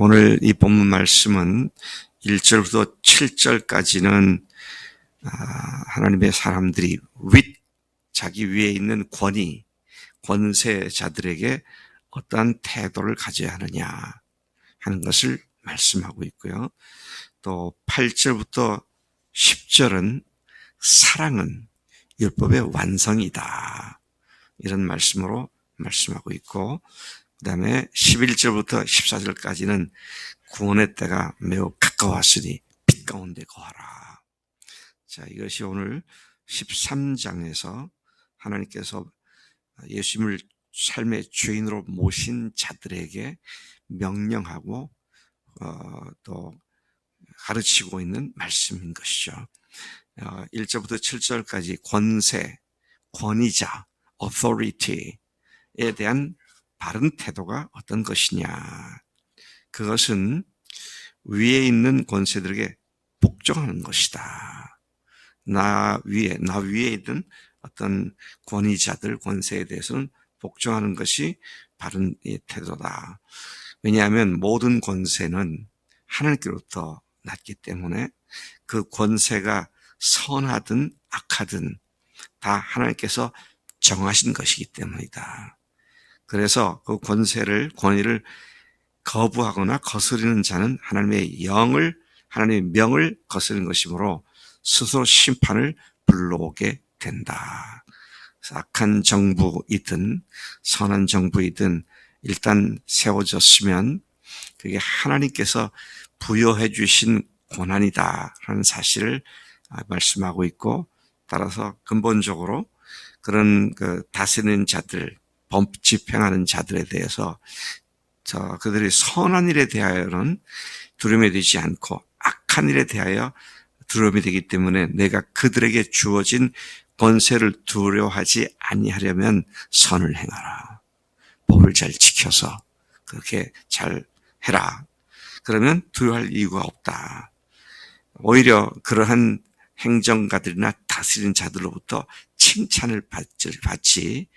오늘 이 본문 말씀은 1절부터 7절까지는 하나님의 사람들이 자기 위에 있는 권세자들에게 어떠한 태도를 가져야 하느냐 하는 것을 말씀하고 있고요. 또 8절부터 10절은 사랑은 율법의 완성이다, 이런 말씀으로 말씀하고 있고, 그 다음에 11절부터 14절까지는 구원의 때가 매우 가까웠으니 빛 가운데 거하라. 자, 이것이 오늘 13장에서 하나님께서 예수님을 삶의 주인으로 모신 자들에게 명령하고 또 가르치고 있는 말씀인 것이죠. 1절부터 7절까지 권위자, authority에 대한 바른 태도가 어떤 것이냐. 그것은 위에 있는 권세들에게 복종하는 것이다. 나 위에 있는 어떤 권위자들, 권세에 대해서는 복종하는 것이 바른 태도다. 왜냐하면 모든 권세는 하나님께로부터 났기 때문에 그 권세가 선하든 악하든 다 하나님께서 정하신 것이기 때문이다. 그래서 그 권위를 거부하거나 거스르는 자는 하나님의 명을 거스르는 것이므로 스스로 심판을 불러오게 된다. 악한 정부이든 선한 정부이든 일단 세워졌으면 그게 하나님께서 부여해 주신 고난이다라는 사실을 말씀하고 있고, 따라서 근본적으로 그런 다스리는 자들, 법 집행하는 자들에 대해서 그들이 선한 일에 대하여는 두려움이 되지 않고 악한 일에 대하여 두려움이 되기 때문에 내가 그들에게 주어진 권세를 두려워하지 아니하려면 선을 행하라. 법을 잘 지켜서 그렇게 잘 해라. 그러면 두려워할 이유가 없다. 오히려 그러한 행정가들이나 다스리는 자들로부터 칭찬을 받지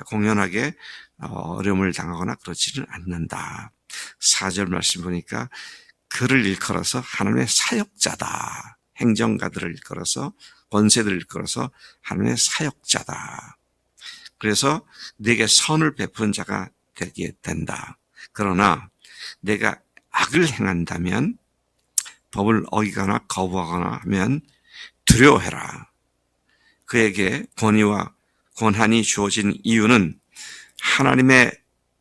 공연하게 어려움을 당하거나 그러지는 않는다. 4절 말씀 보니까 그를 일컬어서 하나님의 사역자다. 행정가들을 일컬어서, 권세들을 일컬어서 하나님의 사역자다. 그래서 내게 선을 베푸는 자가 되게 된다. 그러나 내가 악을 행한다면, 법을 어기거나 거부하거나 하면 두려워해라. 그에게 권위와 권한이 주어진 이유는 하나님의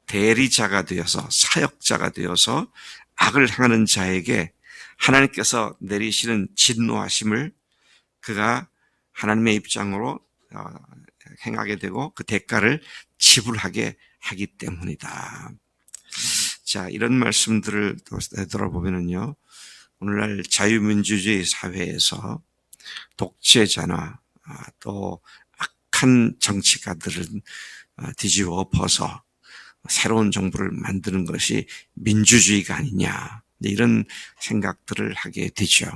대리자가 되어서, 사역자가 되어서 악을 행하는 자에게 하나님께서 내리시는 진노하심을 그가 하나님의 입장으로 행하게 되고 그 대가를 지불하게 하기 때문이다. 자, 이런 말씀들을 되돌아보면요, 오늘날 자유민주주의 사회에서 독재자나 또 악한 정치가들은 뒤집어 엎어서 새로운 정부를 만드는 것이 민주주의가 아니냐, 이런 생각들을 하게 되죠.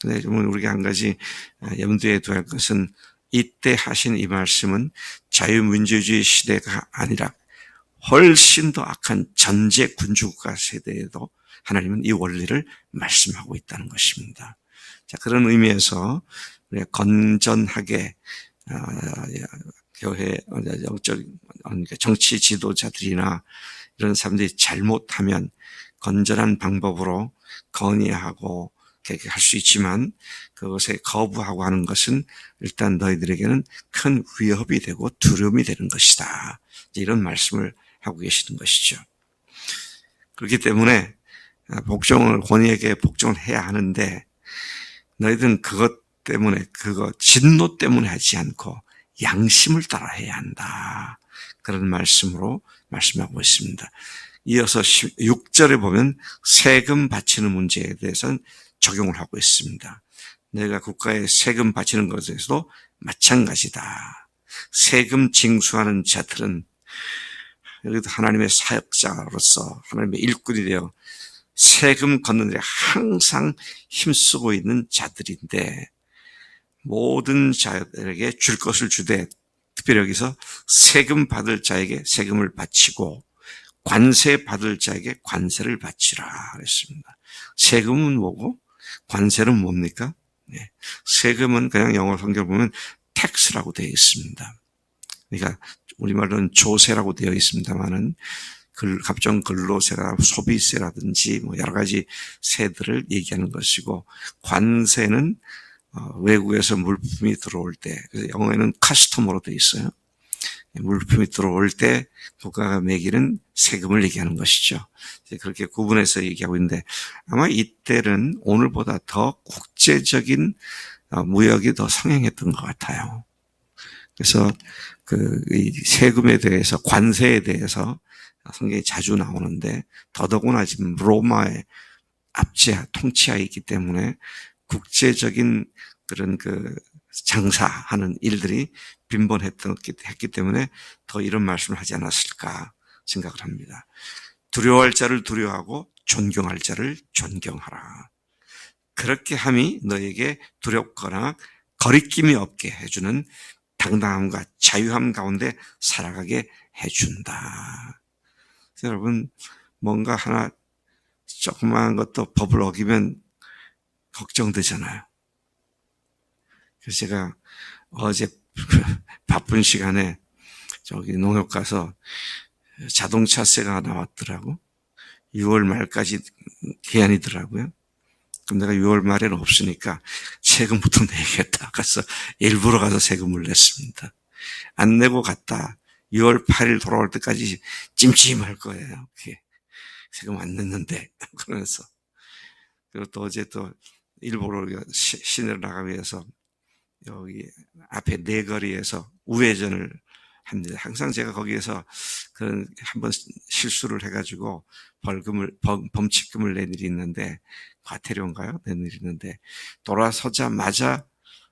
그런데 우리가 한 가지 염두에 둬야 할 것은, 이때 하신 이 말씀은 자유민주주의 시대가 아니라 훨씬 더 악한 전제 군주국가 세대에도 하나님은 이 원리를 말씀하고 있다는 것입니다. 자, 그런 의미에서 건전하게 교회, 정치 지도자들이나 이런 사람들이 잘못하면 건전한 방법으로 건의하고 할 수 있지만, 그것에 거부하고 하는 것은 일단 너희들에게는 큰 위협이 되고 두려움이 되는 것이다. 이런 말씀을 하고 계시는 것이죠. 그렇기 때문에 권위에게 복종을 해야 하는데, 너희들은 진노 때문에 하지 않고 양심을 따라 해야 한다. 그런 말씀으로 말씀하고 있습니다. 이어서 6절에 보면 세금 바치는 문제에 대해서는 적용을 하고 있습니다. 내가 국가에 세금 바치는 것에서도 마찬가지다. 세금 징수하는 자들은 여기도 하나님의 사역자로서 하나님의 일꾼이 되어 세금 걷는 데 항상 힘쓰고 있는 자들인데, 모든 자들에게 줄 것을 주되 특별히 여기서 세금 받을 자에게 세금을 바치고 관세 받을 자에게 관세를 바치라 그랬습니다. 세금은 뭐고 관세는 뭡니까? 네. 세금은 그냥 영어 성경 보면 텍스라고 되어 있습니다. 그러니까 우리말로는 조세라고 되어 있습니다만은 각종 근로세나 소비세라든지 뭐 여러 가지 세들을 얘기하는 것이고, 관세는 외국에서 물품이 들어올 때, 그래서 영어에는 커스터머로 되어 있어요. 물품이 들어올 때 국가가 매기는 세금을 얘기하는 것이죠. 그렇게 구분해서 얘기하고 있는데, 아마 이때는 오늘보다 더 국제적인 무역이 더 성행했던 것 같아요. 그래서 이 세금에 대해서, 관세에 대해서 성경이 자주 나오는데, 더더구나 지금 로마의 통치하에 있기 때문에 국제적인 그런 장사하는 일들이 빈번했기 때문에 더 이런 말씀을 하지 않았을까 생각을 합니다. 두려워할 자를 두려워하고 존경할 자를 존경하라. 그렇게 함이 너에게 두렵거나 거리낌이 없게 해주는 당당함과 자유함 가운데 살아가게 해준다. 여러분, 뭔가 하나 조그마한 것도 법을 어기면 걱정되잖아요. 그래서 제가 어제 바쁜 시간에 저기 농협 가서 자동차세가 나왔더라고. 6월 말까지 기한이더라고요. 그럼 내가 6월 말에는 없으니까 세금부터 내겠다. 그래서 일부러 가서 세금을 냈습니다. 안 내고 갔다 6월 8일 돌아올 때까지 찜찜할 거예요. 세금 안 냈는데. 그러면서. 그리고 또 어제 또 일부러 시내를 나가기 위해서 여기 앞에 내거리에서 우회전을 합니다. 항상 제가 거기에서 한번 실수를 해가지고 범칙금을 낸 일이 있는데, 과태료인가요? 낸 일이 있는데, 돌아서자마자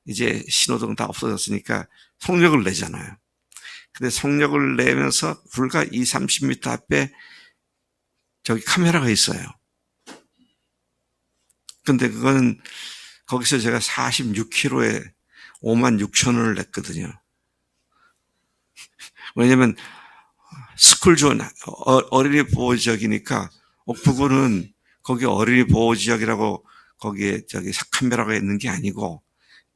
이제 신호등 다 없어졌으니까 속력을 내잖아요. 근데 속력을 내면서 불과 20-30m 앞에 저기 카메라가 있어요. 근데 그거는 거기서 제가 46km에 56,000원을 냈거든요. 왜냐면 스쿨존 어린이 보호 지역이니까 옥부구는 거기 어린이 보호 지역이라고 거기에 저기 카메라가 있는 게 아니고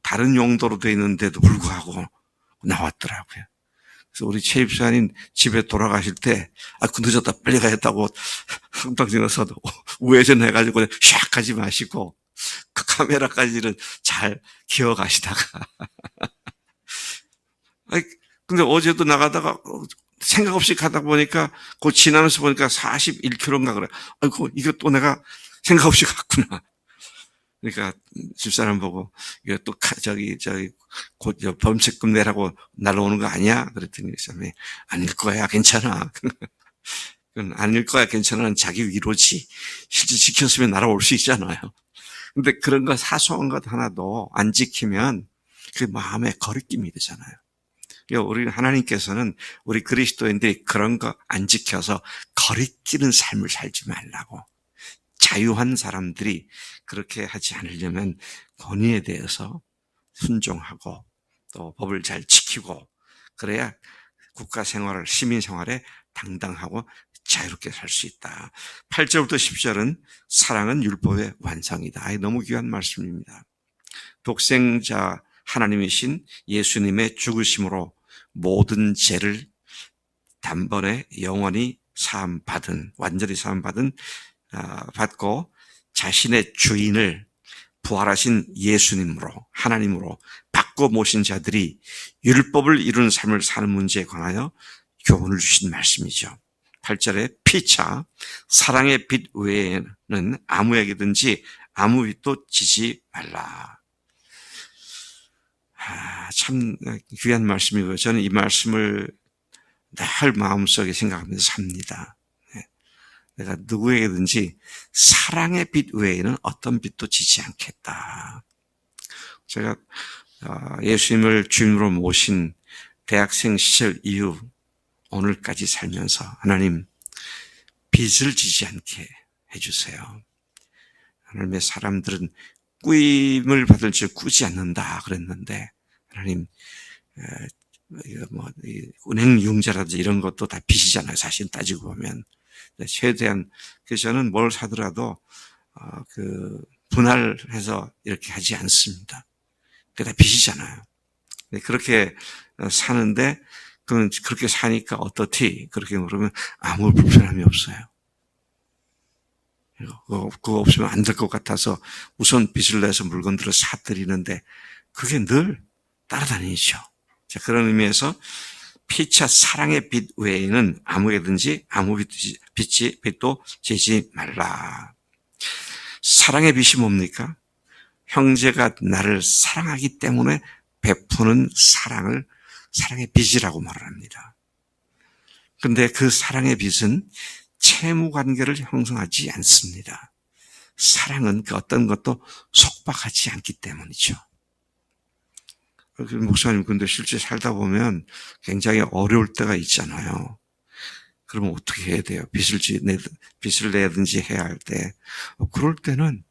다른 용도로 돼 있는데도 불구하고 나왔더라고요. 그래서 우리 최 집사님 집에 돌아가실 때 늦었다 빨리 가겠다고 흥당지어서 우회전 해가지고 샥 하지 마시고 그 카메라까지는 잘 기어가시다가 근데 어제도 나가다가 생각 없이 가다 보니까 지나면서 보니까 41km인가 그래. 아이고 이거 또 내가 생각 없이 갔구나. 그러니까 집사람 보고 이거 또 곧 범칙금 내라고 날아오는 거 아니야? 그랬더니 집사람이 아닐 거야 괜찮아. 그건 아닐 거야 괜찮아는 자기 위로지. 실제 지켰으면 날아올 수 있잖아요. 근데 그런 거 사소한 것 하나도 안 지키면 그 마음에 거리낌이 되잖아요. 우리 하나님께서는 우리 그리스도인들이 그런 거 안 지켜서 거리끼는 삶을 살지 말라고. 자유한 사람들이 그렇게 하지 않으려면 권위에 대해서 순종하고 또 법을 잘 지키고 그래야 국가 생활을, 시민 생활에 당당하고 자유롭게 살 수 있다. 8절부터 10절은 사랑은 율법의 완성이다. 너무 귀한 말씀입니다. 독생자 하나님이신 예수님의 죽으심으로 모든 죄를 단번에 영원히 완전히 받고 자신의 주인을 부활하신 예수님으로, 하나님으로 바꿔 모신 자들이 율법을 이루는 삶을 사는 문제에 관하여 교훈을 주신 말씀이죠. 8절에 피차 사랑의 빛 외에는 아무에게든지 아무 빛도 지지 말라. 참 귀한 말씀이고요. 저는 이 말씀을 늘 마음속에 생각하면서 삽니다. 내가 누구에게든지 사랑의 빛 외에는 어떤 빛도 지지 않겠다. 제가 예수님을 주님으로 모신 대학생 시절 이후 오늘까지 살면서 하나님 빛을 지지 않게 해주세요. 하나님의 사람들은 꾸임을 받을 줄 꾸지 않는다 그랬는데 하나님 은행 융자라든지 이런 것도 다 빛이잖아요. 사실 따지고 보면 최대한, 그래서 저는 뭘 사더라도, 분할해서 이렇게 하지 않습니다. 그게 다 빚이잖아요. 그렇게 사는데, 그렇게 사니까 어떻지? 그렇게 물으면 아무 불편함이 없어요. 그거 없으면 안 될 것 같아서 우선 빚을 내서 물건들을 사들이는데 그게 늘 따라다니죠. 자, 그런 의미에서 피차 사랑의 빚 외에는 아무에든지 아무 빚도 지지 말라. 사랑의 빚이 뭡니까? 형제가 나를 사랑하기 때문에 베푸는 사랑의 빚이라고 말을 합니다. 그런데 그 사랑의 빚은 채무 관계를 형성하지 않습니다. 사랑은 그 어떤 것도 속박하지 않기 때문이죠. 목사님, 근데 실제 살다 보면 굉장히 어려울 때가 있잖아요. 그러면 어떻게 해야 돼요? 빚을 내든지 해야 할 때. 그럴 때는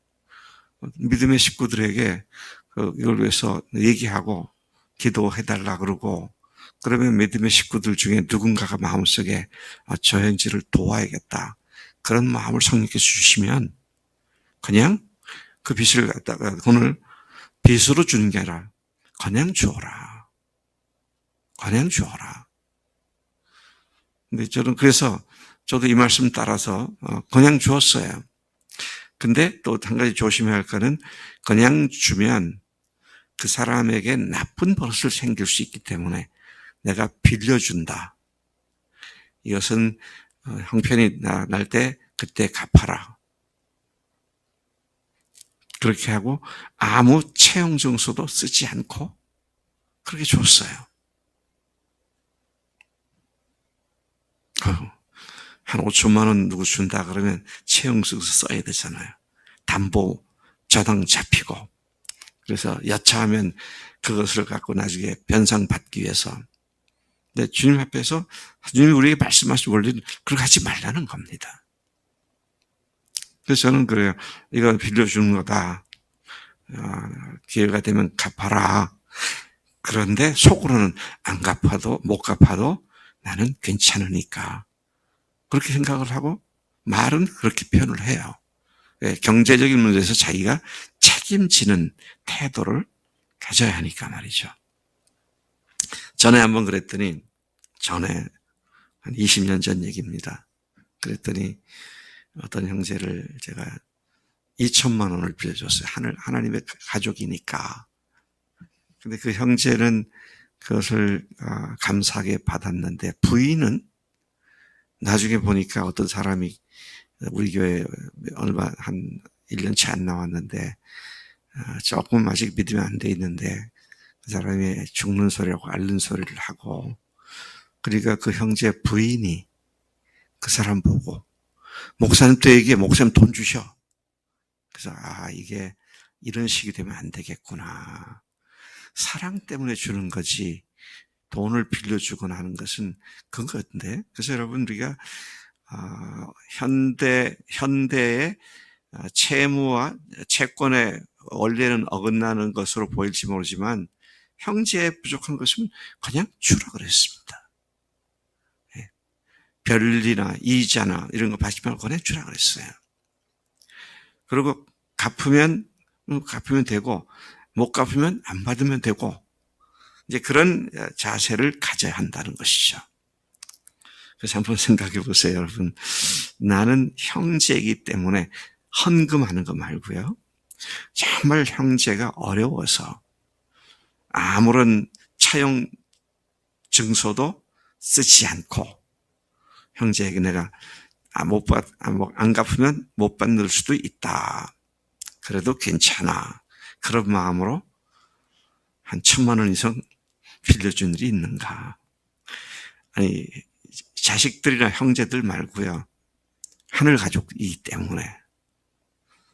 믿음의 식구들에게 이걸 위해서 얘기하고 기도해달라 그러고, 그러면 믿음의 식구들 중에 누군가가 마음속에 저 형제를 도와야겠다, 그런 마음을 성령께서 주시면 그냥 그 빚을 갖다가 돈을 빚으로 주는 게 아니라 그냥 주어라. 그냥 주어라. 근데 그래서 저도 이 말씀 따라서 그냥 주었어요. 근데 또 한 가지 조심해야 할 거는, 그냥 주면 그 사람에게 나쁜 버릇을 생길 수 있기 때문에 내가 빌려준다. 이것은 형편이 날 때 그때 갚아라. 그렇게 하고 아무 채용 증서도 쓰지 않고 그렇게 줬어요. 한 5천만 원 누구 준다 그러면 채용 증서 써야 되잖아요. 담보 저당 잡히고. 그래서 여차하면 그것을 갖고 나중에 변상받기 위해서. 근데 주님 앞에서 주님이 우리에게 말씀하신 원리는 그렇게 하지 말라는 겁니다. 그래서 저는 그래요. 이거 빌려주는 거다. 기회가 되면 갚아라. 그런데 속으로는 안 갚아도 못 갚아도 나는 괜찮으니까. 그렇게 생각을 하고 말은 그렇게 표현을 해요. 경제적인 문제에서 자기가 책임지는 태도를 가져야 하니까 말이죠. 전에 한번 그랬더니, 한 20년 전 얘기입니다. 그랬더니 어떤 형제를 제가 2천만 원을 빌려줬어요. 하나님의 가족이니까. 근데 그 형제는 그것을 감사하게 받았는데, 부인은 나중에 보니까 어떤 사람이 우리 교회 한 1년치 안 나왔는데 조금 아직 믿으면 안 돼 있는데, 그 사람이 죽는 소리하고 앓는 소리를 하고, 그러니까 그 형제 부인이 그 사람 보고 목사님 또 얘기해. 목사님 돈 주셔. 그래서 이게 이런 식이 되면 안 되겠구나. 사랑 때문에 주는 거지 돈을 빌려주거나 하는 것은 그건데. 그래서 여러분, 우리가 현대의 채무와 채권의 원리는 어긋나는 것으로 보일지 모르지만 형제에 부족한 것은 그냥 주라 그랬습니다. 별리나 이자나 이런 거 받지 말고 그냥 주라 그랬어요. 그리고 갚으면 되고 못 갚으면 안 받으면 되고, 이제 그런 자세를 가져야 한다는 것이죠. 그래서 한번 생각해 보세요, 여러분. 나는 형제이기 때문에 헌금하는 거 말고요. 정말 형제가 어려워서 아무런 차용 증서도 쓰지 않고, 형제에게 내가 안 갚으면 못 받을 수도 있다. 그래도 괜찮아. 그런 마음으로 한 1,000만 원 이상 빌려준 일이 있는가? 아니, 자식들이나 형제들 말고요. 하늘 가족이기 때문에.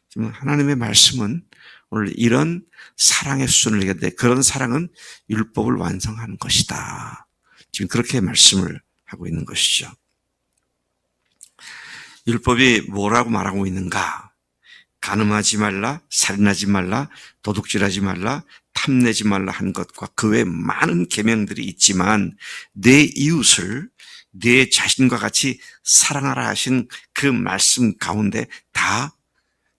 지금 하나님의 말씀은 오늘 이런 사랑의 수준을 얘기하는데, 그런 사랑은 율법을 완성하는 것이다. 지금 그렇게 말씀을 하고 있는 것이죠. 율법이 뭐라고 말하고 있는가? 간음하지 말라, 살인하지 말라, 도둑질하지 말라, 탐내지 말라 한 것과 그 외 많은 계명들이 있지만 내 이웃을 네 자신과 같이 사랑하라 하신 그 말씀 가운데 다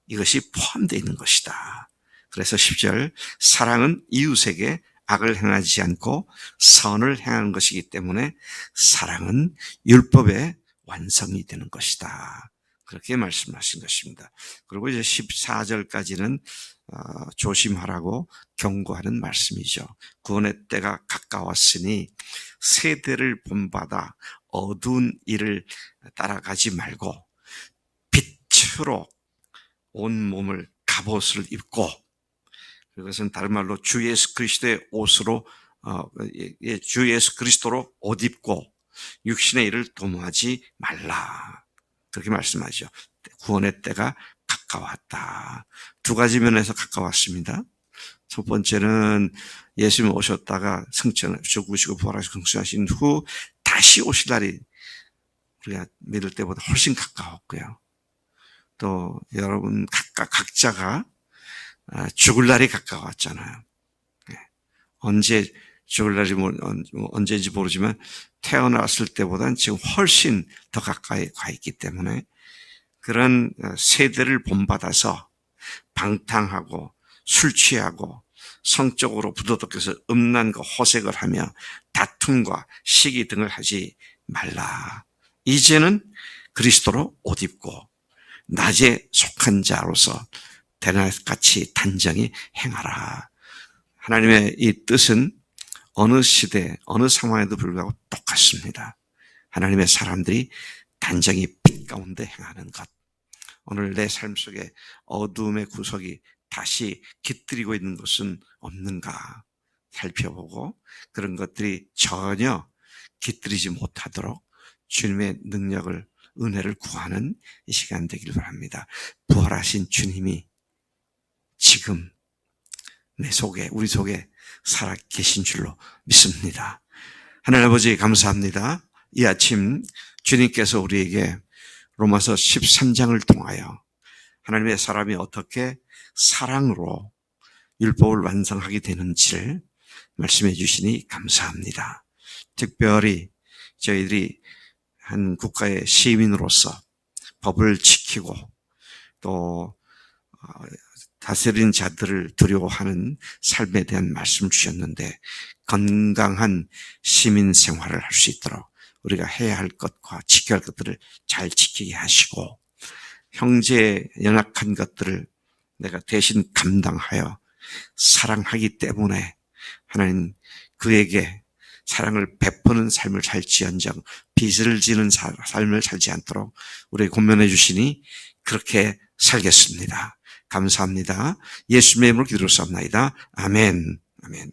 이것이 포함되어 있는 것이다. 그래서 10절, 사랑은 이웃에게 악을 행하지 않고 선을 행하는 것이기 때문에 사랑은 율법의 완성이 되는 것이다. 그렇게 말씀하신 것입니다. 그리고 이제 14절까지는 조심하라고 경고하는 말씀이죠. 구원의 때가 가까웠으니 세대를 본받아 어두운 일을 따라가지 말고 빛으로 온 몸을 갑옷을 입고, 그것은 다른 말로 주 예수 그리스도의 옷으로 주 예수 그리스도로 옷 입고 육신의 일을 도모하지 말라. 그렇게 말씀하죠. 구원의 때가 가까웠다. 두 가지 면에서 가까웠습니다. 첫 번째는 예수님 오셨다가 죽으시고 부활하시고 승천하신 후 다시 오실 날이 우리가 믿을 때보다 훨씬 가까웠고요. 또 여러분 각자가 죽을 날이 가까웠잖아요. 언제 죽을 날이 언제인지 모르지만 태어났을 때보다는 지금 훨씬 더 가까이 가 있기 때문에 그런 세대를 본받아서 방탕하고 술 취하고 성적으로 부도덕해서 음란과 호색을 하며 다툼과 시기 등을 하지 말라. 이제는 그리스도로 옷 입고 낮에 속한 자로서 대낮같이 단정히 행하라. 하나님의 이 뜻은 어느 시대, 어느 상황에도 불구하고 똑같습니다. 하나님의 사람들이 단정히 빛 가운데 행하는 것. 오늘 내 삶 속에 어두움의 구석이 다시 깃들이고 있는 것은 없는가 살펴보고 그런 것들이 전혀 깃들이지 못하도록 주님의 능력을, 은혜를 구하는 이 시간 되길 바랍니다. 부활하신 주님이 지금 내 속에, 우리 속에 살아 계신 줄로 믿습니다. 하나님 아버지 감사합니다. 이 아침 주님께서 우리에게 로마서 13장을 통하여 하나님의 사람이 어떻게 사랑으로 율법을 완성하게 되는지를 말씀해 주시니 감사합니다. 특별히 저희들이 한 국가의 시민으로서 법을 지키고 또 다스린 자들을 두려워하는 삶에 대한 말씀을 주셨는데 건강한 시민 생활을 할 수 있도록 우리가 해야 할 것과 지켜야 할 것들을 잘 지키게 하시고 형제의 연약한 것들을 내가 대신 감당하여 사랑하기 때문에 하나님 그에게 사랑을 베푸는 삶을 살지언정 빚을 지는 삶을 살지 않도록 우리에게 권면해 주시니 그렇게 살겠습니다. 감사합니다. 예수님의 이름으로 기도를 쌉나이다. 아멘. 아멘.